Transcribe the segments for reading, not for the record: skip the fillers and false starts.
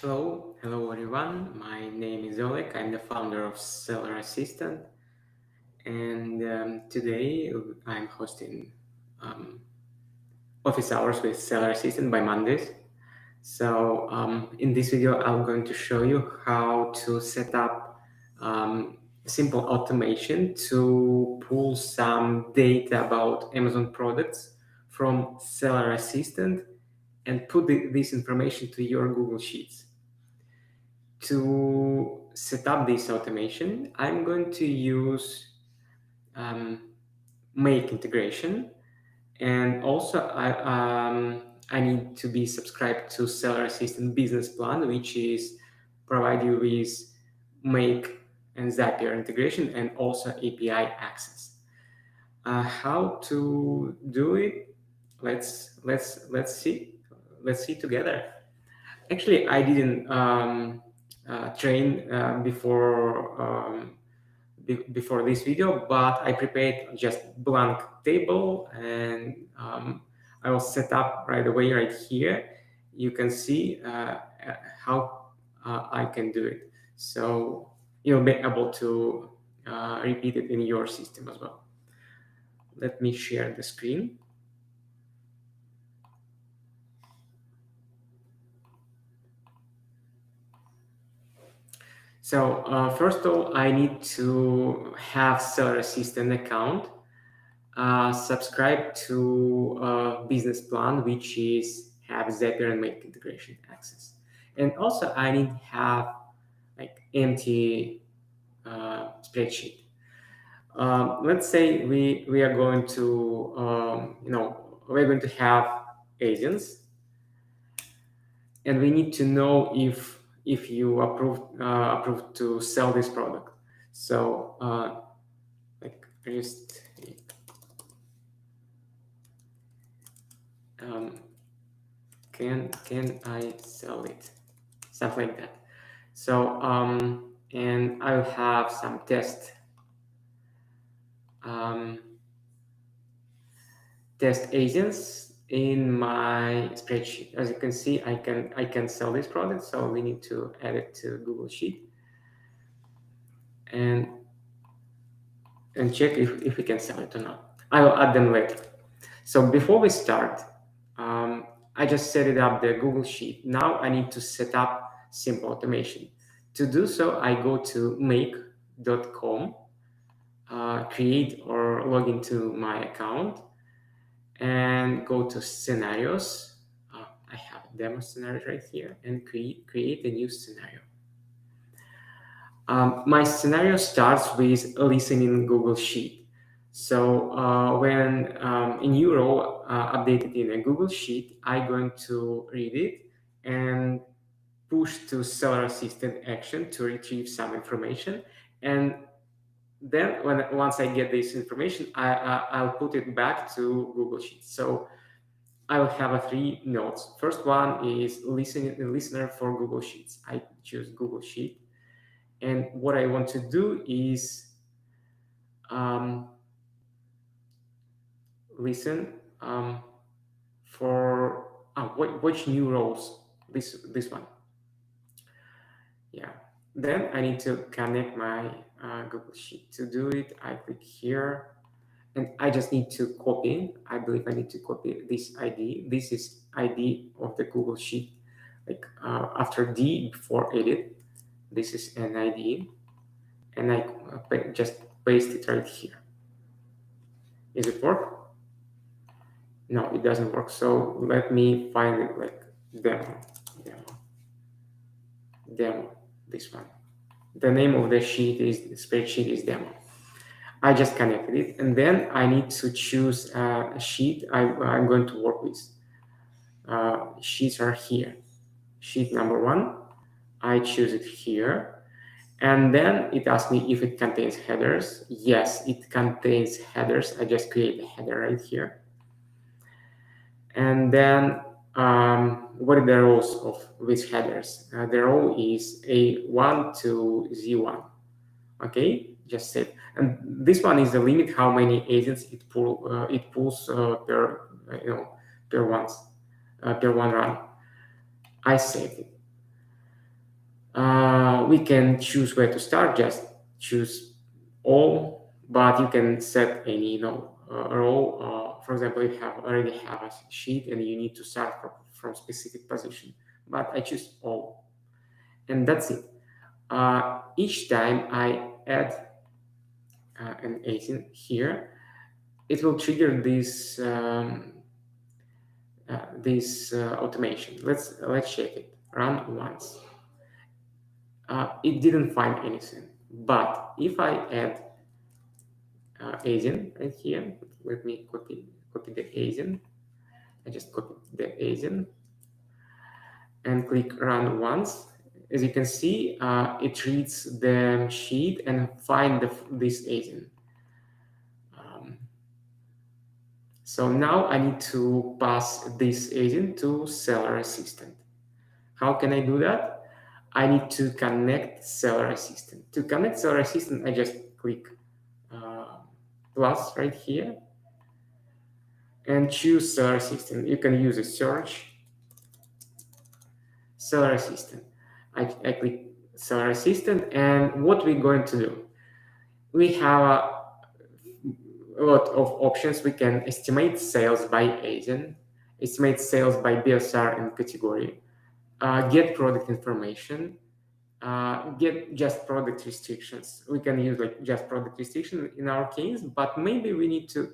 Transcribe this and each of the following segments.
Hello everyone. My name is Oleg. I'm the founder of Seller Assistant, and today I'm hosting um, office hours with Seller Assistant by Mondays. So in this video, I'm going to show you how to set up simple automation to pull some data about Amazon products from Seller Assistant and put this information to your Google Sheets. To set up this automation, I'm going to use Make integration, and also I need to be subscribed to Seller Assistant Business Plan, which is provide you with Make and Zapier integration and also API access. How to do it? Let's see together. Actually, I didn't train before this video, but I prepared just blank table, and I will set up right away right here. You can see how I can do it. So you'll be able to repeat it in your system as well. Let me share the screen. So first of all, I need to have Seller Assistant account, subscribe to a business plan, which is have Zapier and Make integration access. And also I need to have like empty spreadsheet. Let's say we are going to, we're going to have agents, and we need to know if you approved to sell this product. So like just can I sell it, something like that. So and I'll have some test agents in my spreadsheet. As you can see, I can sell this product, so we need to add it to Google Sheet and check if we can sell it or not. I will add them later. So before we start, I just set it up the Google Sheet. Now I need to set up simple automation. To do so, I go to make.com, create or log into my account, and go to scenarios. I have a demo scenario right here, and create a new scenario. My scenario starts with listening Google Sheet. So when a new row updated in a Google Sheet, I'm going to read it and push to Seller Assistant action to retrieve some information. And then once I get this information, I'll put it back to Google Sheets. So I will have three nodes. First one is listener for Google Sheets. I choose Google Sheet. And what I want to do is listen for which new rows. This one. Yeah. Then I need to connect my Google Sheet. To do it, I click here, and I just need to copy. I believe I need to copy this ID. This is ID of the Google Sheet. Like after D before edit, this is an ID, and I just paste it right here. Is it work? No, it doesn't work. So let me find it like demo, this one. The name of the spreadsheet is demo. I just connected it, and then I need to choose a sheet I'm going to work with. Sheets are here. Sheet number 1, I choose it here, and then it asks me if it contains headers. Yes, it contains headers. I just create a header right here. And then what are the rows of these headers? The row is A1 to Z1. Okay, just save. And this one is the limit how many agents it pulls per one run. I saved it. We can choose where to start, just choose all, but you can set any row. For example, you already have a sheet and you need to start from specific position, but I choose all, and that's it. Each time I add an agent here, it will trigger this automation. Let's check it. Run once. It didn't find anything. But if I add agent right here, let me copy the agent. I just copy the agent and click run once. As you can see, it reads the sheet and find this agent. So now I need to pass this agent to seller assistant. How can I do that? I need to connect seller assistant. To connect seller assistant, I just click plus right here and choose seller assistant. You can use a search seller assistant. I click seller assistant, and what we're going to do, we have a lot of options. We can estimate sales by agent, estimate sales by BSR and category, get product information, get just product restrictions. We can use like just product restriction in our case, but maybe we need to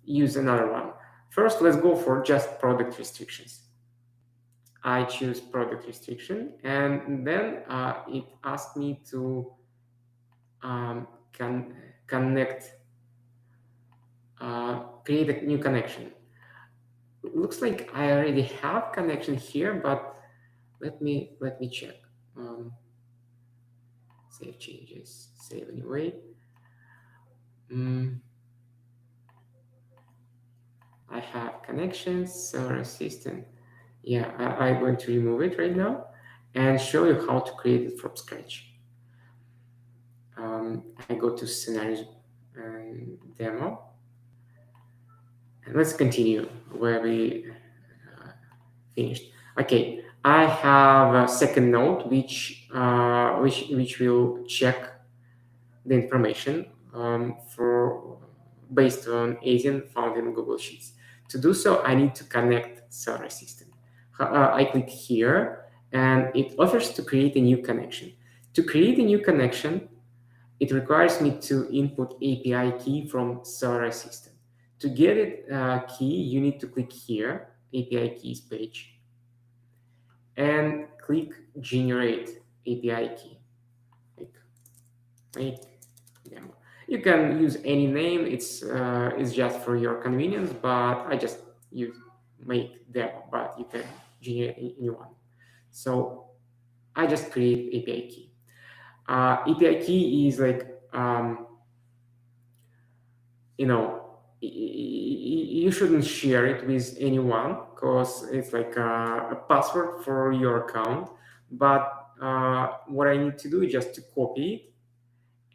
use another one. First, let's go for just product restrictions. I choose product restriction, and then it asked me to connect, create a new connection. It looks like I already have connection here, but let me check. Save changes, save anyway. I have connections, seller assistant. Yeah, I'm going to remove it right now and show you how to create it from scratch. I go to scenarios and demo, and let's continue where we finished. Okay, I have a second node which will check the information based on agent found in Google Sheets. To do so, I need to connect seller assistant. I click here, and it offers to create a new connection. To create a new connection, it requires me to input API key from seller assistant. To get it key, you need to click here, API keys page, and click generate API key. Make demo. You can use any name. It's just for your convenience, but I just use make demo, but you can generate any one. So I just create API key. API key is like you shouldn't share it with anyone because it's like a password for your account. But what I need to do is just to copy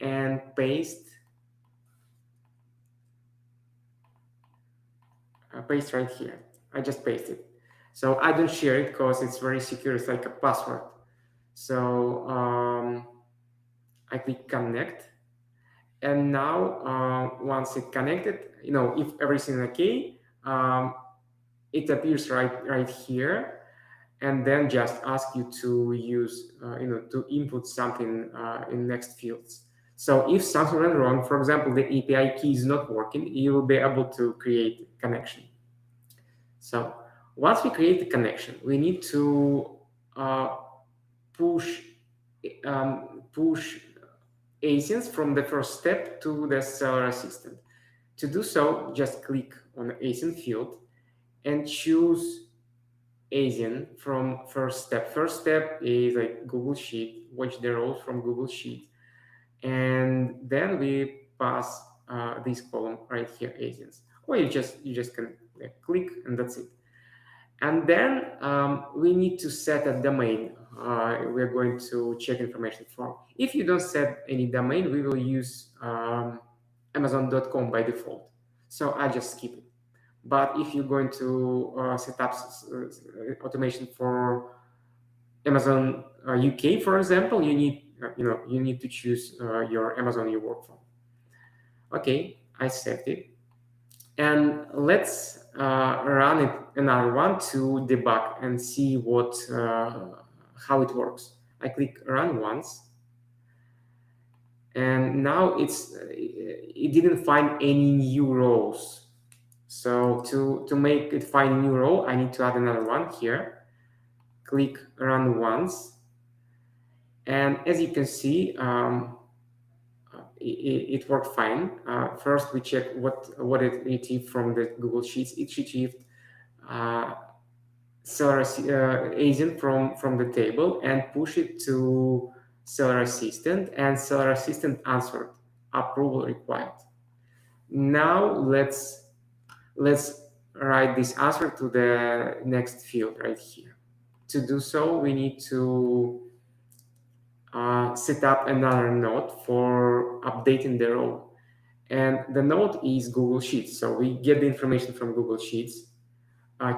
it and paste right here. I just paste it. So I don't share it because it's very secure. It's like a password. So I click connect. And now once it connected, if everything is okay, it appears right here, and then just ask you to use, to input something in next fields. So if something went wrong, for example, the API key is not working, you will be able to create a connection. So once we create the connection, we need to push agents from the first step to the seller assistant. To do so, just click on the agent field and choose agent from first step. First step is like Google Sheet, watch the rows from Google Sheet. And then we pass this column right here, agents. Or you just can click, and that's it. And then we need to set a domain. We're going to check information form. If you don't set any domain, we will use Amazon.com by default. So I just skip it. But if you're going to set up automation for Amazon UK, for example, you need to choose your Amazon you work for. Okay, I saved it, and let's run it another one to debug and see how it works. I click run once, and now it didn't find any new rows. So to make it find a new row, I need to add another one here. Click run once, and as you can see, it worked fine. First, we check what it retrieved from the Google Sheets. It retrieved seller agent from the table and push it to seller assistant, and seller assistant answered approval required. Now let's write this answer to the next field right here. To do so, we need to set up another node for updating the row. And the node is Google Sheets. So we get the information from Google Sheets,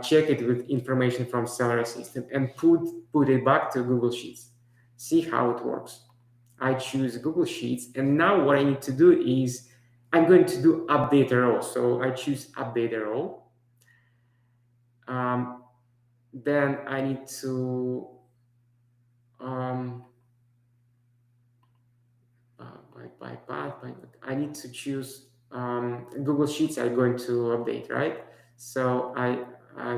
check it with information from Seller Assistant, and put it back to Google Sheets. See how it works. I choose Google Sheets, and now what I need to do is I'm going to do update a row. So I choose update a row. Then I need to I need to choose Google Sheets I'm going to update, right? So I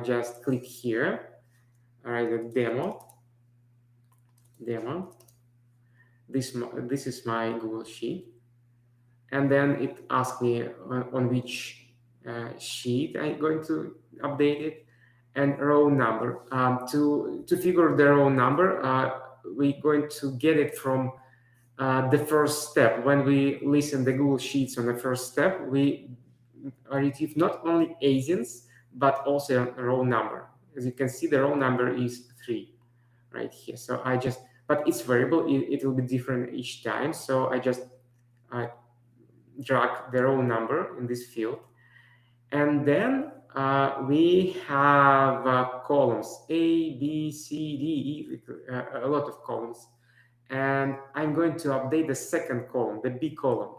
just click here, write a demo. This is my Google Sheet, and then it asks me on which sheet I'm going to update it, and row number. To figure the row number, we're going to get it from the first step. When we listen the Google Sheets on the first step, we retrieve not only agents but also a row number. As you can see, the row number is 3 right here. So but it's variable. It will be different each time. So I just drag the row number in this field, and then we have columns A, B, C, D, E, a lot of columns. And I'm going to update the second column, the B column.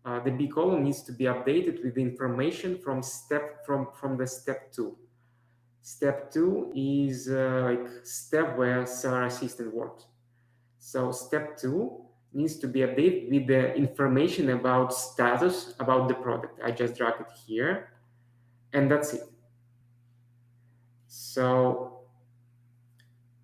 The B column needs to be updated with information from the step 2. Step 2 is like step where Seller Assistant works. So step 2 needs to be updated with the information about status about the product. I just drag it here, and that's it. So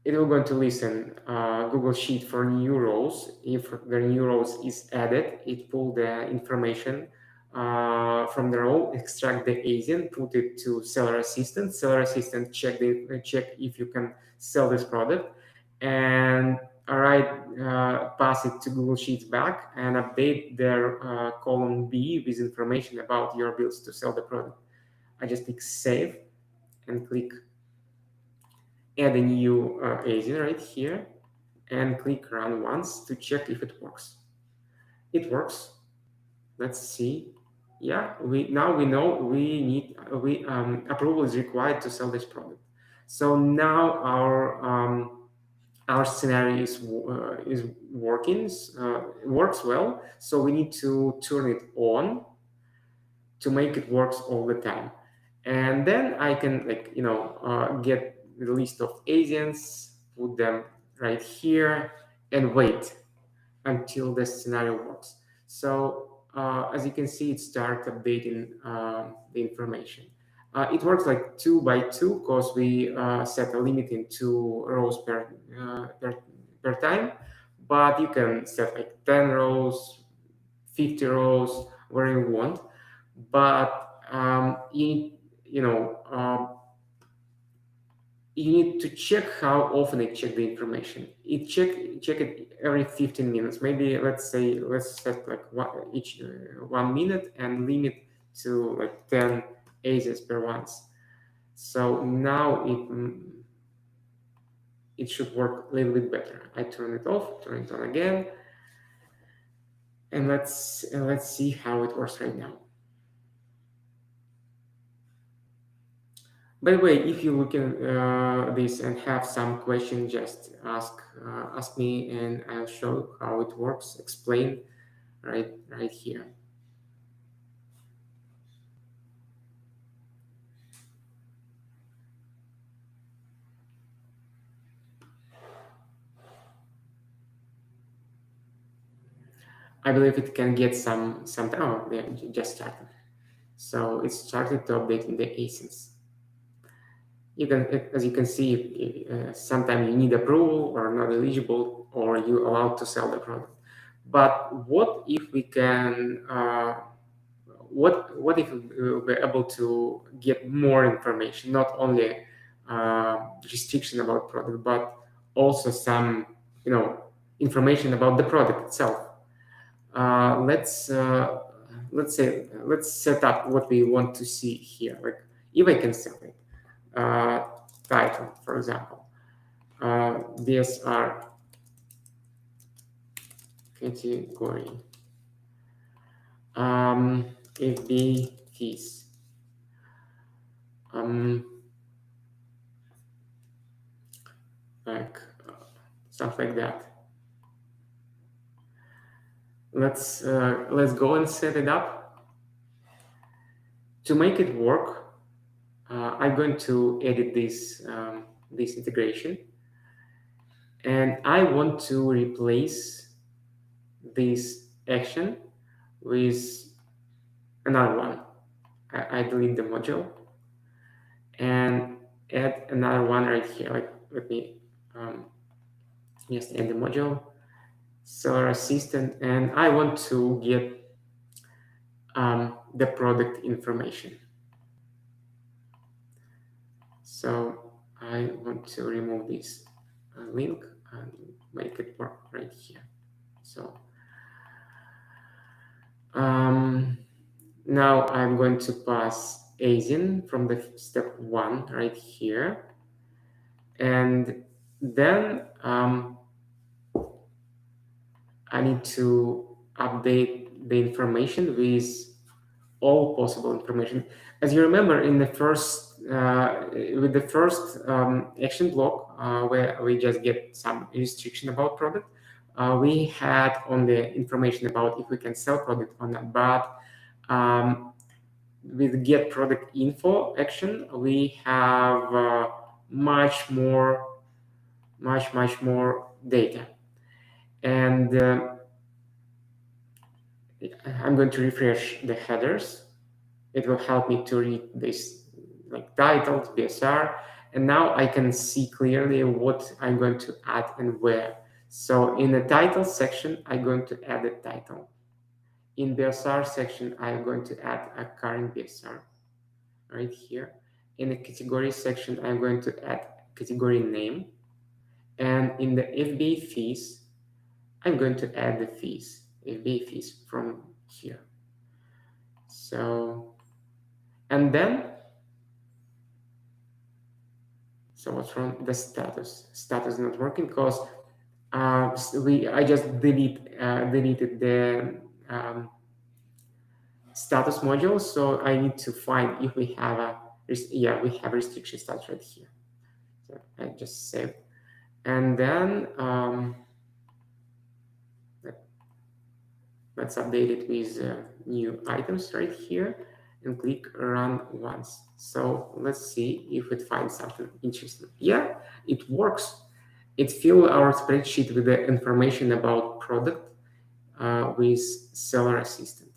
it will going to listen Google Sheet for new rows. If the new rows is added, it pull the information from the row, extract the agent, put it to Seller Assistant. Seller Assistant check if you can sell this product, and pass it to Google Sheets back and update their column B with information about your bills to sell the product. I just click Save and click Add a new agent right here, and click Run once to check if it works. It works. Let's see. Yeah, now we know approval is required to sell this product. So now our scenario is works well. So we need to turn it on to make it works all the time, and then I can get the list of agents, put them right here, and wait until the scenario works. So as you can see, it starts updating the information. It works like 2 by 2 because we set a limit in 2 rows per time, but you can set like 10 rows, 50 rows, where you want. But you need to check how often it check the information. It check it every 15 minutes. Maybe let's set like 1 minute and limit to like 10 agents per once. So now it should work a little bit better. I turn it off, turn it on again, and let's see how it works right now. By the way, if you look at this and have some question, just ask me, and I'll show how it works. Explain right here. I believe it can get some. Oh, yeah, just started. So it started to update in the asyncs. You can, as you can see, sometimes you need approval or not eligible, or you allowed to sell the product. But what if we can? What if we're able to get more information, not only restriction about product, but also some information about the product itself. uh, let's uh, let's set up what we want to see here. Like if I can sell it, title, for example, these are category, FB fees, um, like stuff like that. Let's go and set it up. To make it work, I'm going to edit this integration, and I want to replace this action with another one. I delete the module and add another one right here. Like, let me just add the module, seller assistant, and I want to get the product information. So I want to remove this link and make it work right here. So now I'm going to pass ASIN from the step 1 right here. And then I need to update the information with all possible information. As you remember, in the first with the first action block, where we just get some restriction about product, we had only information about if we can sell product or not. But with get product info action, we have much more data. And I'm going to refresh the headers. It will help me to read this, like titles, BSR, and now I can see clearly what I'm going to add and where. So in the title section, I'm going to add a title. In BSR section, I'm going to add a current BSR right here. In the category section, I'm going to add category name. And in the FBA fees, I'm going to add the fees, FBA fees from here. So, and then, so what's wrong? The status is not working because I just deleted the status module. So I need to find if we have we have restriction status right here. So I just saved, and then let's update it with new items right here and click run once. So let's see if it finds something interesting. Yeah, it works. It fills our spreadsheet with the information about product with seller assistant.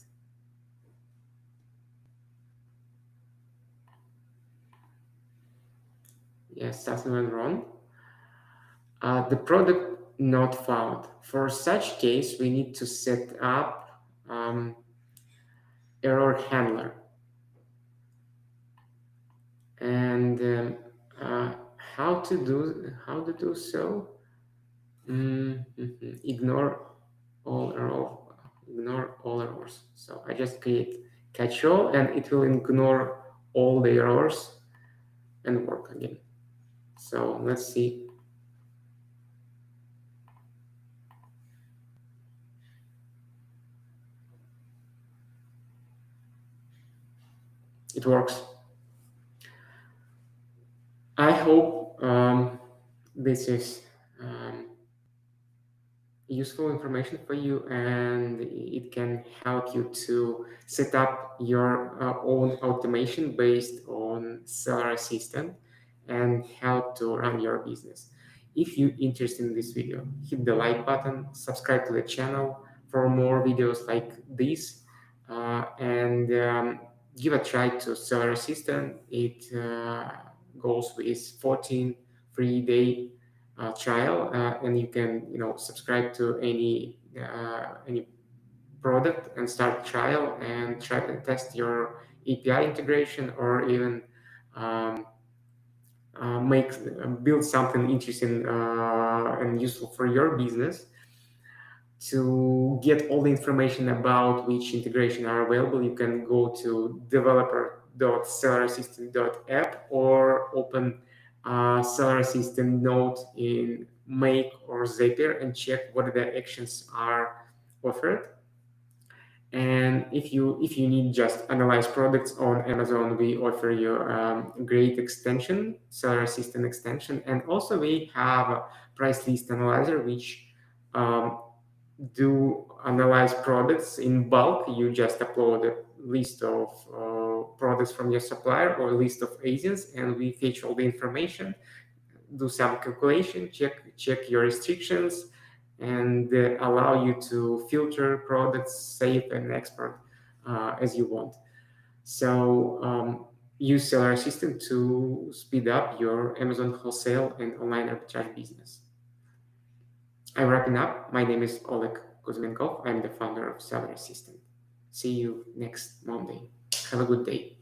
Yes, something went wrong. The product not found. For such case, we need to set up error handler. And how to do so? Ignore all errors. So I just create catch-all, and it will ignore all the errors and work again. So let's see. It works. I hope this is useful information for you, and it can help you to set up your own automation based on seller assistant and how to run your business. If you're interested in this video, hit the like button, subscribe to the channel for more videos like this, and give a try to seller assistant. It goes with 14 free day trial, and you can subscribe to any product and start trial and try to test your API integration, or even um, make build something interesting and useful for your business. To get all the information about which integration are available, you can go to developer.sellerassistant.app or open Seller Assistant node in Make or Zapier and check what the actions are offered. And if you need just analyze products on Amazon, we offer you great extension, Seller Assistant extension, and also we have a price list analyzer which um, do analyze products in bulk. You just upload a list of products from your supplier or a list of agents, and we fetch all the information, do some calculation, check your restrictions, and allow you to filter products, save and export as you want. So use Seller Assistant to speed up your Amazon wholesale and online arbitrage business. I'm wrapping up. My name is Oleg Kuzmenkov. I'm the founder of Seller Assistant. See you next Monday. Have a good day.